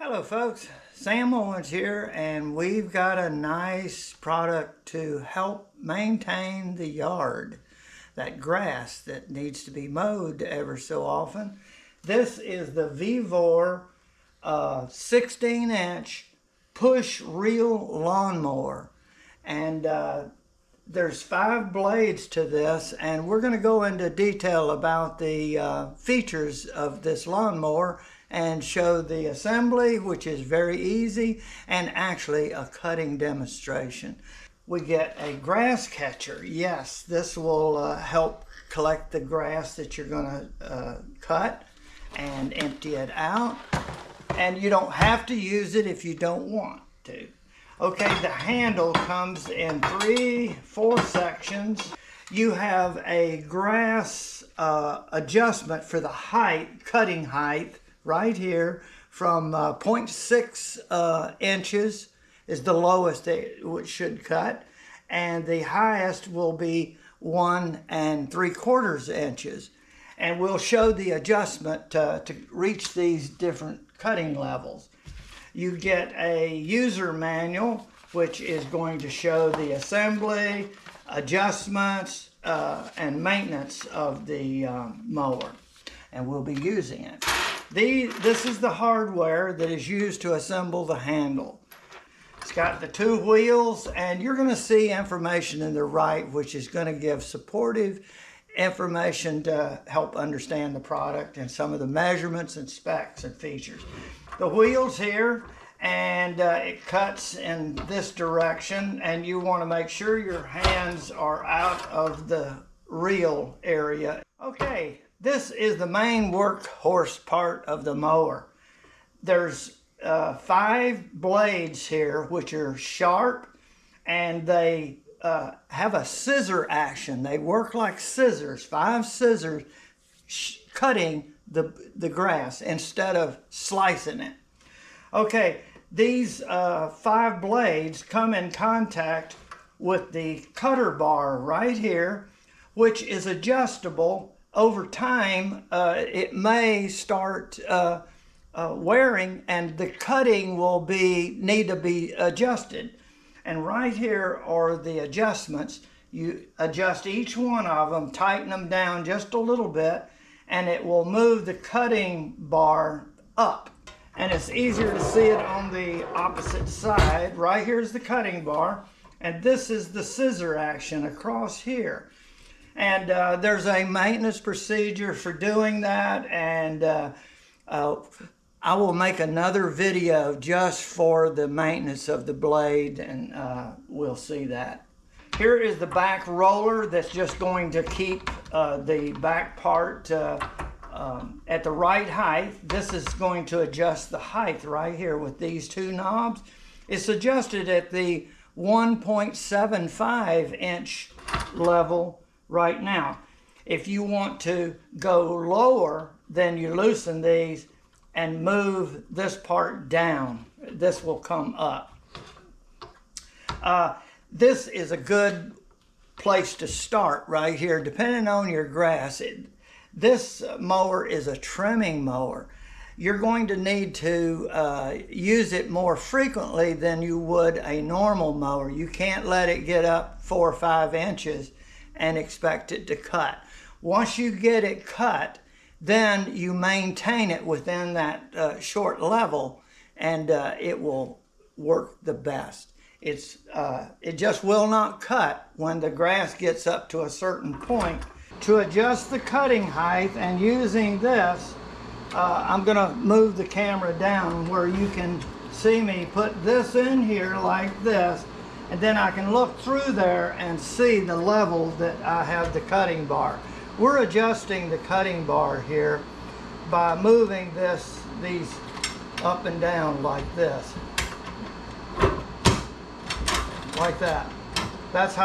Hello folks, Sam Owens here, and we've got a nice product to help maintain the yard, that grass that needs to be mowed ever so often. This is the VEVOR 16-inch Push Reel Lawn Mower, and there's 5 blades to this, and we're going to go into detail about the features of this lawnmower and show the assembly, which is very easy, and actually a cutting demonstration. We get a grass catcher. Yes, this will help collect the grass that you're going to cut and empty it out. And you don't have to use it if you don't want to. Okay, the handle comes in 4 sections. You have a grass adjustment for the height, cutting height, right here from 0.6 inches is the lowest it should cut, and the highest will be 1 3/4 inches. And we'll show the adjustment to reach these different cutting levels. You get a user manual, which is going to show the assembly, adjustments, and maintenance of the mower, and we'll be using it. This is the hardware that is used to assemble the handle. It's got the 2 wheels, and you're going to see information in the right, which is going to give supportive information to help understand the product and some of the measurements and specs and features. The wheels here, and it cuts in this direction, and you want to make sure your hands are out of the reel area. Okay, this is the main workhorse part of the mower. There's 5 blades here, which are sharp, and they have a scissor action. They work like scissors, 5 scissors cutting the grass instead of slicing it. Okay, these 5 blades come in contact with the cutter bar right here, which is adjustable. Over time, it may start wearing, and the cutting will need to be adjusted. And right here are the adjustments. You adjust each one of them, tighten them down just a little bit, and it will move the cutting bar up. And it's easier to see it on the opposite side. Right here's the cutting bar, and this is the scissor action across here. And there's a maintenance procedure for doing that, and I will make another video just for the maintenance of the blade, and we'll see that. Here is the back roller that's just going to keep the back part at the right height. This is going to adjust the height right here with these 2 knobs. It's adjusted at the 1.75 inch level right now. If you want to go lower, then you loosen these and move this part down. This will come up. This is a good place to start right here, depending on your grass. This mower is a trimming mower. You're going to need to use it more frequently than you would a normal mower. You can't let it get up 4 or 5 inches and expect it to cut. Once you get it cut, then you maintain it within that short level, and it will work the best. It just will not cut when the grass gets up to a certain point. To adjust the cutting height, and using this, I'm going to move the camera down where you can see me put this in here like this, and then I can look through there and see the level that I have the cutting bar. We're adjusting the cutting bar here by moving these up and down like this. Like that. That's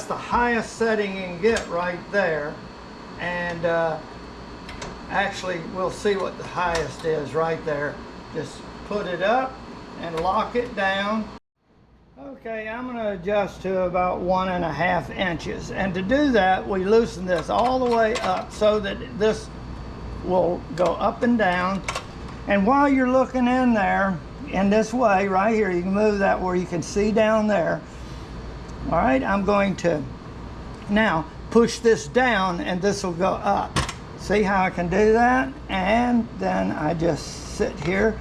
the highest setting you can get right there. And actually, we'll see what the highest is right there. Just put it up and lock it down. Okay, I'm going to adjust to about 1.5 inches. And to do that, we loosen this all the way up so that this will go up and down. And while you're looking in there, in this way, right here, you can move that where you can see down there. All right, I'm going to now push this down and this will go up. See how I can do that? And then I just sit here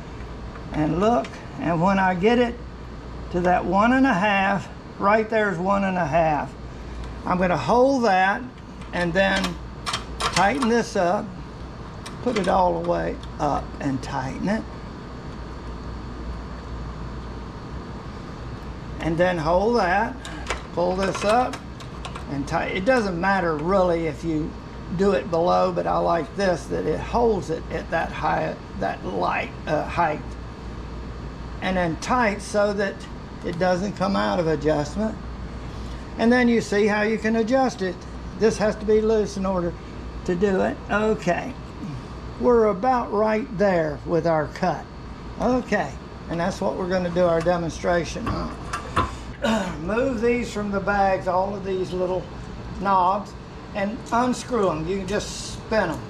and look, and when I get it to that 1.5, right there's 1.5. I'm going to hold that and then tighten this up, put it all the way up and tighten it. And then hold that, pull this up and tighten. It doesn't matter really if you do it below, but I like this, that it holds it at that height, and then tight so that it doesn't come out of adjustment. And then you see how you can adjust it. This has to be loose in order to do it. Okay, we're about right there with our cut. Okay, and that's what we're going to do our demonstration on. Move these from the bags, all of these little knobs, and unscrew them. You can just spin them.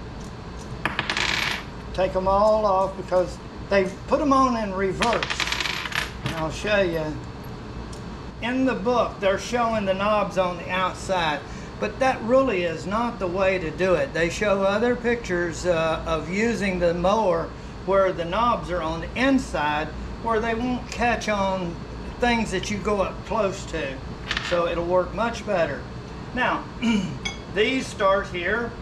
Take them all off because they put them on in reverse. And I'll show you. In the book, they're showing the knobs on the outside, but that really is not the way to do it. They show other pictures of using the mower where the knobs are on the inside, where they won't catch on things that you go up close to. So it'll work much better. Now, these start here,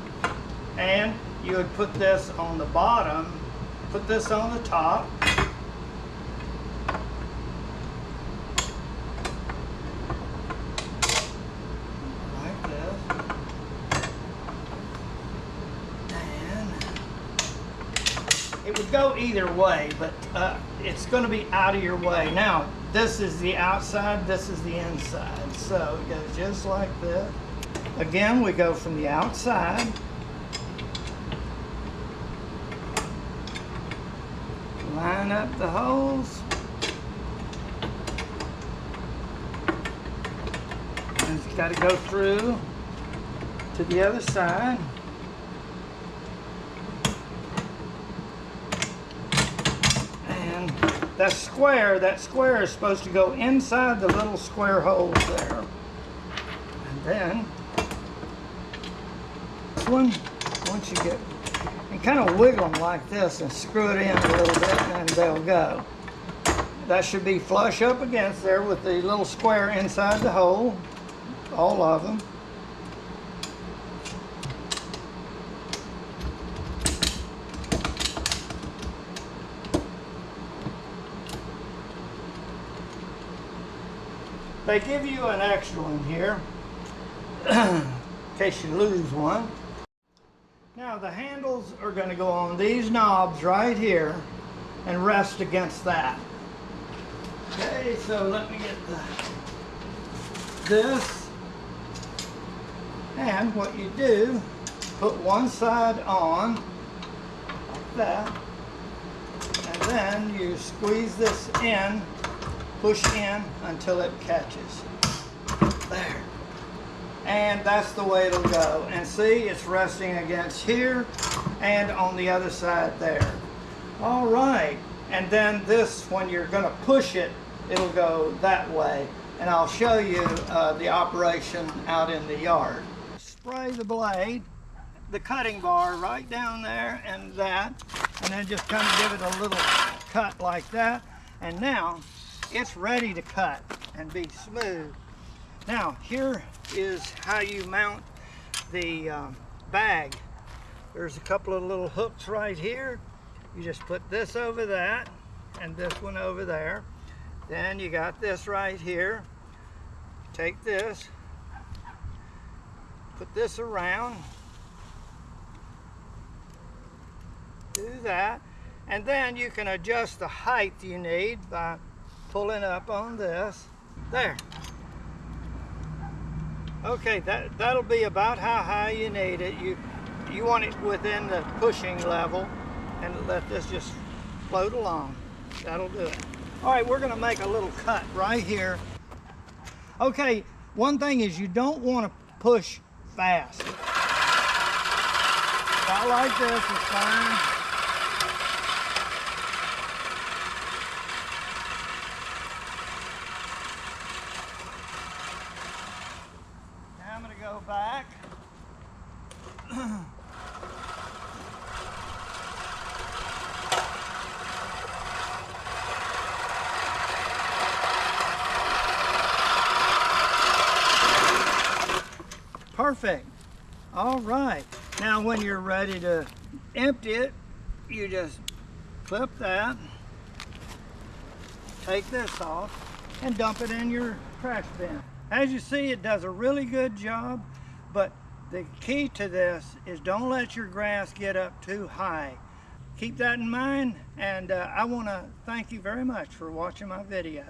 and you would put this on the bottom, put this on the top. Like this. And it would go either way, but it's going to be out of your way. Now, this is the outside, this is the inside. So it goes just like this. Again, we go from the outside. Line up the holes. And it's got to go through to the other side. And that square is supposed to go inside the little square holes there. And then this one, once you get, and kind of wiggle them like this and screw it in a little bit and they'll go. That should be flush up against there with the little square inside the hole, all of them. They give you an extra one here, in case you lose one. Now the handles are going to go on these knobs right here and rest against that. Okay, so let me get this. And what you do, put one side on, like that, and then you squeeze this in, push in until it catches. There. And that's the way it'll go. And see, it's resting against here and on the other side there. All right. And then this, when you're going to push it, it'll go that way. And I'll show you the operation out in the yard. Spray the blade, the cutting bar right down there and that, and then just kind of give it a little cut like that. And now it's ready to cut and be smooth. Now here is how you mount the bag. There's a couple of little hooks right here. You just put this over that and this one over there. Then you got this right here. Take this, put this around, do that, and then you can adjust the height you need by pulling up on this. There. Okay, that'll be about how high you need it. You want it within the pushing level, and let this just float along. That'll do it. All right, we're going to make a little cut right here. Okay, one thing is you don't want to push fast. About like this is fine. Perfect. All right. Now when you're ready to empty it, you just clip that, take this off, and dump it in your trash bin. As you see, it does a really good job, but the key to this is don't let your grass get up too high. Keep that in mind, and I want to thank you very much for watching my video.